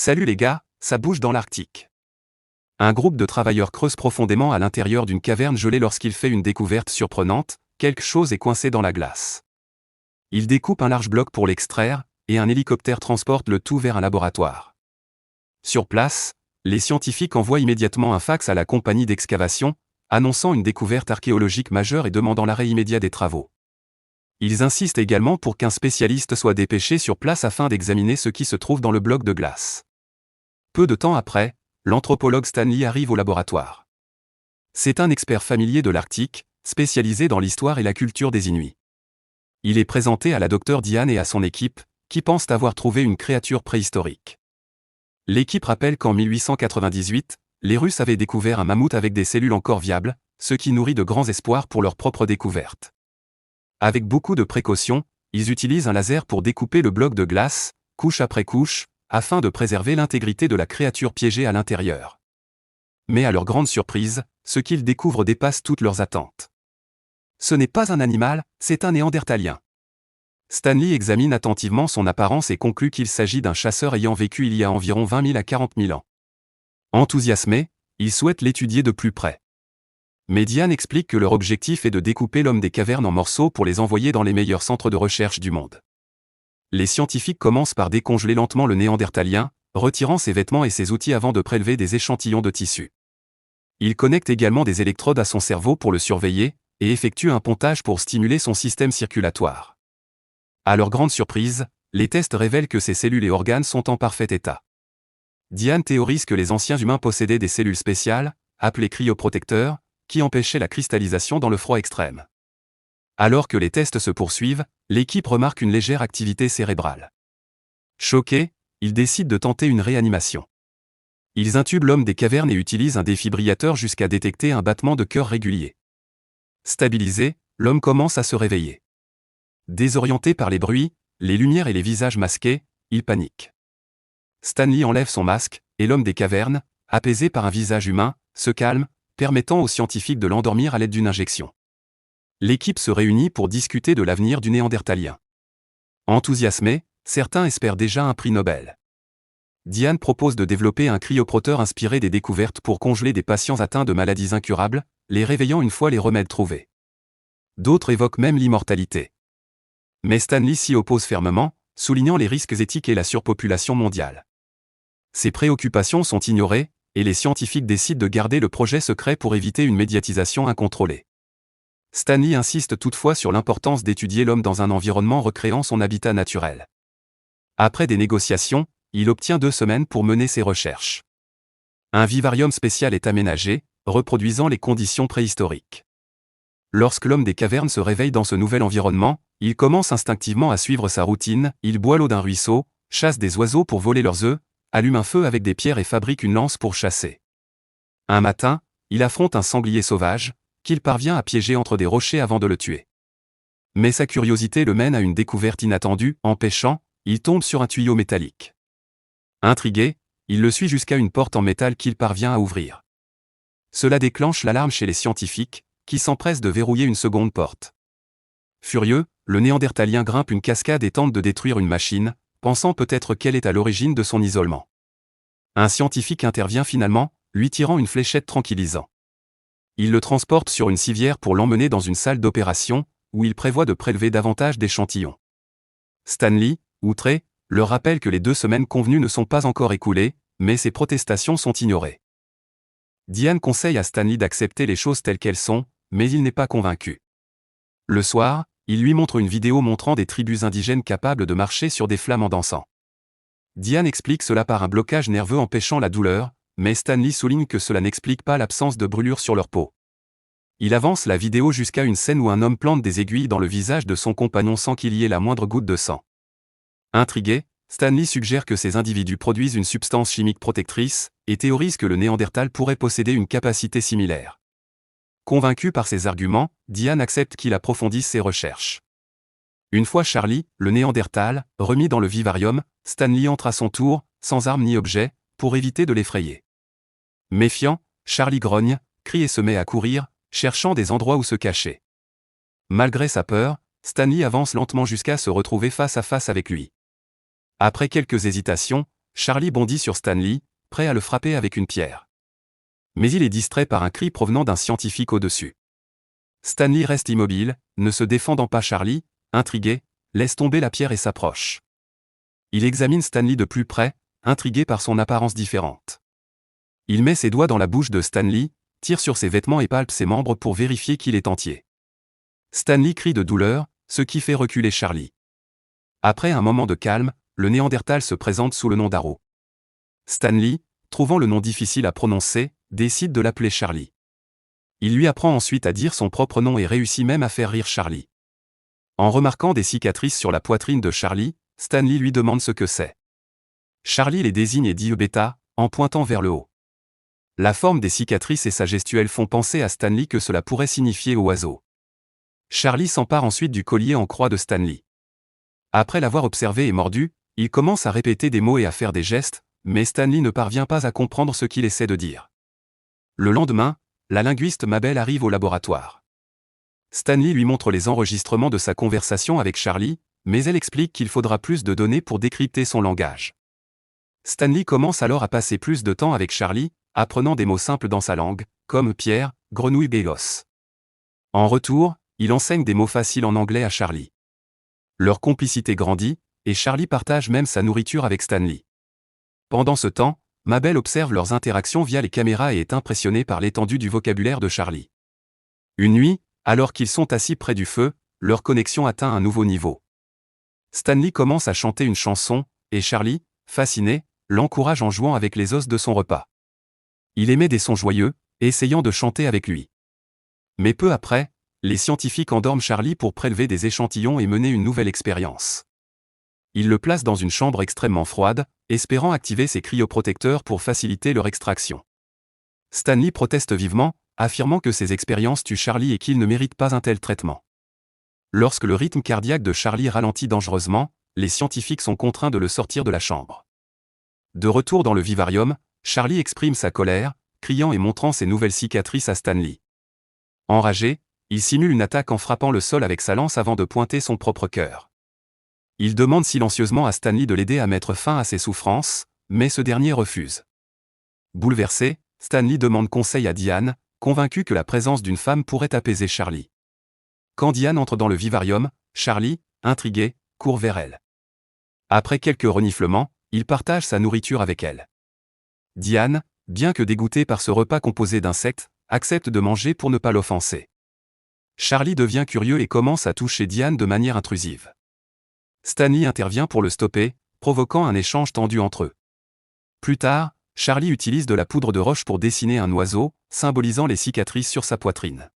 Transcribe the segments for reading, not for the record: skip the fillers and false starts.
Salut les gars, ça bouge dans l'Arctique. Un groupe de travailleurs creuse profondément à l'intérieur d'une caverne gelée lorsqu'il fait une découverte surprenante, quelque chose est coincé dans la glace. Il découpe un large bloc pour l'extraire, et un hélicoptère transporte le tout vers un laboratoire. Sur place, les scientifiques envoient immédiatement un fax à la compagnie d'excavation, annonçant une découverte archéologique majeure et demandant l'arrêt immédiat des travaux. Ils insistent également pour qu'un spécialiste soit dépêché sur place afin d'examiner ce qui se trouve dans le bloc de glace. Peu de temps après, l'anthropologue Stanley arrive au laboratoire. C'est un expert familier de l'Arctique, spécialisé dans l'histoire et la culture des Inuits. Il est présenté à la docteure Diane et à son équipe, qui pensent avoir trouvé une créature préhistorique. L'équipe rappelle qu'en 1898, les Russes avaient découvert un mammouth avec des cellules encore viables, ce qui nourrit de grands espoirs pour leur propre découverte. Avec beaucoup de précautions, ils utilisent un laser pour découper le bloc de glace, couche après couche, afin de préserver l'intégrité de la créature piégée à l'intérieur. Mais à leur grande surprise, ce qu'ils découvrent dépasse toutes leurs attentes. Ce n'est pas un animal, c'est un néandertalien. Stanley examine attentivement son apparence et conclut qu'il s'agit d'un chasseur ayant vécu il y a environ 20 000 à 40 000 ans. Enthousiasmé, il souhaite l'étudier de plus près. Mais Diane explique que leur objectif est de découper l'homme des cavernes en morceaux pour les envoyer dans les meilleurs centres de recherche du monde. Les scientifiques commencent par décongeler lentement le néandertalien, retirant ses vêtements et ses outils avant de prélever des échantillons de tissu. Ils connectent également des électrodes à son cerveau pour le surveiller, et effectuent un pontage pour stimuler son système circulatoire. À leur grande surprise, les tests révèlent que ses cellules et organes sont en parfait état. Diane théorise que les anciens humains possédaient des cellules spéciales, appelées cryoprotecteurs, qui empêchaient la cristallisation dans le froid extrême. Alors que les tests se poursuivent, l'équipe remarque une légère activité cérébrale. Choqués, ils décident de tenter une réanimation. Ils intubent l'homme des cavernes et utilisent un défibrillateur jusqu'à détecter un battement de cœur régulier. Stabilisé, l'homme commence à se réveiller. Désorienté par les bruits, les lumières et les visages masqués, il panique. Stanley enlève son masque, et l'homme des cavernes, apaisé par un visage humain, se calme, permettant aux scientifiques de l'endormir à l'aide d'une injection. L'équipe se réunit pour discuter de l'avenir du néandertalien. Enthousiasmés, certains espèrent déjà un prix Nobel. Diane propose de développer un cryoproteur inspiré des découvertes pour congeler des patients atteints de maladies incurables, les réveillant une fois les remèdes trouvés. D'autres évoquent même l'immortalité. Mais Stanley s'y oppose fermement, soulignant les risques éthiques et la surpopulation mondiale. Ces préoccupations sont ignorées, et les scientifiques décident de garder le projet secret pour éviter une médiatisation incontrôlée. Stanley insiste toutefois sur l'importance d'étudier l'homme dans un environnement recréant son habitat naturel. Après des négociations, il obtient 2 semaines pour mener ses recherches. Un vivarium spécial est aménagé, reproduisant les conditions préhistoriques. Lorsque l'homme des cavernes se réveille dans ce nouvel environnement, il commence instinctivement à suivre sa routine, il boit l'eau d'un ruisseau, chasse des oiseaux pour voler leurs œufs, allume un feu avec des pierres et fabrique une lance pour chasser. Un matin, il affronte un sanglier sauvage, qu'il parvient à piéger entre des rochers avant de le tuer. Mais sa curiosité le mène à une découverte inattendue, en pêchant, il tombe sur un tuyau métallique. Intrigué, il le suit jusqu'à une porte en métal qu'il parvient à ouvrir. Cela déclenche l'alarme chez les scientifiques, qui s'empressent de verrouiller une seconde porte. Furieux, le néandertalien grimpe une cascade et tente de détruire une machine, pensant peut-être qu'elle est à l'origine de son isolement. Un scientifique intervient finalement, lui tirant une fléchette tranquillisant. Il le transporte sur une civière pour l'emmener dans une salle d'opération, où il prévoit de prélever davantage d'échantillons. Stanley, outré, leur rappelle que les 2 semaines convenues ne sont pas encore écoulées, mais ses protestations sont ignorées. Diane conseille à Stanley d'accepter les choses telles qu'elles sont, mais il n'est pas convaincu. Le soir, il lui montre une vidéo montrant des tribus indigènes capables de marcher sur des flammes en dansant. Diane explique cela par un blocage nerveux empêchant la douleur, mais Stanley souligne que cela n'explique pas l'absence de brûlures sur leur peau. Il avance la vidéo jusqu'à une scène où un homme plante des aiguilles dans le visage de son compagnon sans qu'il y ait la moindre goutte de sang. Intrigué, Stanley suggère que ces individus produisent une substance chimique protectrice, et théorise que le Néandertal pourrait posséder une capacité similaire. Convaincu par ces arguments, Diane accepte qu'il approfondisse ses recherches. Une fois Charlie, le Néandertal, remis dans le vivarium, Stanley entre à son tour, sans arme ni objet, pour éviter de l'effrayer. Méfiant, Charlie grogne, crie et se met à courir, cherchant des endroits où se cacher. Malgré sa peur, Stanley avance lentement jusqu'à se retrouver face à face avec lui. Après quelques hésitations, Charlie bondit sur Stanley, prêt à le frapper avec une pierre. Mais il est distrait par un cri provenant d'un scientifique au-dessus. Stanley reste immobile, ne se défendant pas. Charlie, intrigué, laisse tomber la pierre et s'approche. Il examine Stanley de plus près, intrigué par son apparence différente. Il met ses doigts dans la bouche de Stanley, tire sur ses vêtements et palpe ses membres pour vérifier qu'il est entier. Stanley crie de douleur, ce qui fait reculer Charlie. Après un moment de calme, le Néandertal se présente sous le nom d'Arrow. Stanley, trouvant le nom difficile à prononcer, décide de l'appeler Charlie. Il lui apprend ensuite à dire son propre nom et réussit même à faire rire Charlie. En remarquant des cicatrices sur la poitrine de Charlie, Stanley lui demande ce que c'est. Charlie les désigne et dit bêta, en pointant vers le haut. La forme des cicatrices et sa gestuelle font penser à Stanley que cela pourrait signifier oiseau. Charlie s'empare ensuite du collier en croix de Stanley. Après l'avoir observé et mordu, il commence à répéter des mots et à faire des gestes, mais Stanley ne parvient pas à comprendre ce qu'il essaie de dire. Le lendemain, la linguiste Mabel arrive au laboratoire. Stanley lui montre les enregistrements de sa conversation avec Charlie, mais elle explique qu'il faudra plus de données pour décrypter son langage. Stanley commence alors à passer plus de temps avec Charlie, apprenant des mots simples dans sa langue, comme pierre, grenouille et os. En retour, il enseigne des mots faciles en anglais à Charlie. Leur complicité grandit, et Charlie partage même sa nourriture avec Stanley. Pendant ce temps, Mabel observe leurs interactions via les caméras et est impressionnée par l'étendue du vocabulaire de Charlie. Une nuit, alors qu'ils sont assis près du feu, leur connexion atteint un nouveau niveau. Stanley commence à chanter une chanson, et Charlie, fasciné, l'encourage en jouant avec les os de son repas. Il émet des sons joyeux, essayant de chanter avec lui. Mais peu après, les scientifiques endorment Charlie pour prélever des échantillons et mener une nouvelle expérience. Ils le placent dans une chambre extrêmement froide, espérant activer ses cryoprotecteurs pour faciliter leur extraction. Stanley proteste vivement, affirmant que ces expériences tuent Charlie et qu'il ne mérite pas un tel traitement. Lorsque le rythme cardiaque de Charlie ralentit dangereusement, les scientifiques sont contraints de le sortir de la chambre. De retour dans le vivarium, Charlie exprime sa colère, criant et montrant ses nouvelles cicatrices à Stanley. Enragé, il simule une attaque en frappant le sol avec sa lance avant de pointer son propre cœur. Il demande silencieusement à Stanley de l'aider à mettre fin à ses souffrances, mais ce dernier refuse. Bouleversé, Stanley demande conseil à Diane, convaincu que la présence d'une femme pourrait apaiser Charlie. Quand Diane entre dans le vivarium, Charlie, intrigué, court vers elle. Après quelques reniflements, il partage sa nourriture avec elle. Diane, bien que dégoûtée par ce repas composé d'insectes, accepte de manger pour ne pas l'offenser. Charlie devient curieux et commence à toucher Diane de manière intrusive. Stanley intervient pour le stopper, provoquant un échange tendu entre eux. Plus tard, Charlie utilise de la poudre de roche pour dessiner un oiseau, symbolisant les cicatrices sur sa poitrine.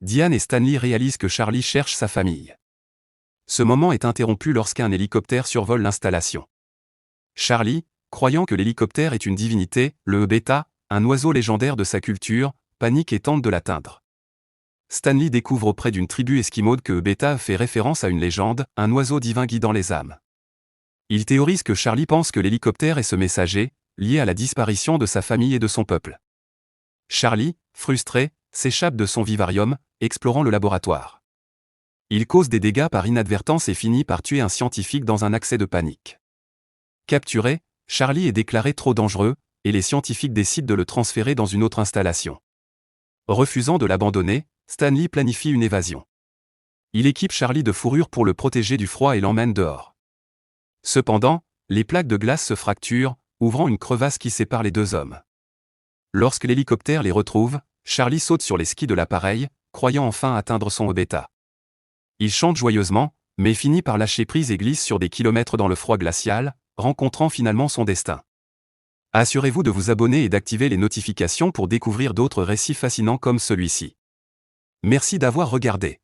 Diane et Stanley réalisent que Charlie cherche sa famille. Ce moment est interrompu lorsqu'un hélicoptère survole l'installation. Charlie, croyant que l'hélicoptère est une divinité, le bêta, un oiseau légendaire de sa culture, panique et tente de l'atteindre. Stanley découvre auprès d'une tribu esquimaude que bêta fait référence à une légende, un oiseau divin guidant les âmes. Il théorise que Charlie pense que l'hélicoptère est ce messager, lié à la disparition de sa famille et de son peuple. Charlie, frustré, s'échappe de son vivarium, explorant le laboratoire. Il cause des dégâts par inadvertance et finit par tuer un scientifique dans un accès de panique. Capturé, Charlie est déclaré trop dangereux, et les scientifiques décident de le transférer dans une autre installation. Refusant de l'abandonner, Stanley planifie une évasion. Il équipe Charlie de fourrure pour le protéger du froid et l'emmène dehors. Cependant, les plaques de glace se fracturent, ouvrant une crevasse qui sépare les deux hommes. Lorsque l'hélicoptère les retrouve, Charlie saute sur les skis de l'appareil, croyant enfin atteindre son bêta. Il chante joyeusement, mais finit par lâcher prise et glisse sur des kilomètres dans le froid glacial, rencontrant finalement son destin. Assurez-vous de vous abonner et d'activer les notifications pour découvrir d'autres récits fascinants comme celui-ci. Merci d'avoir regardé.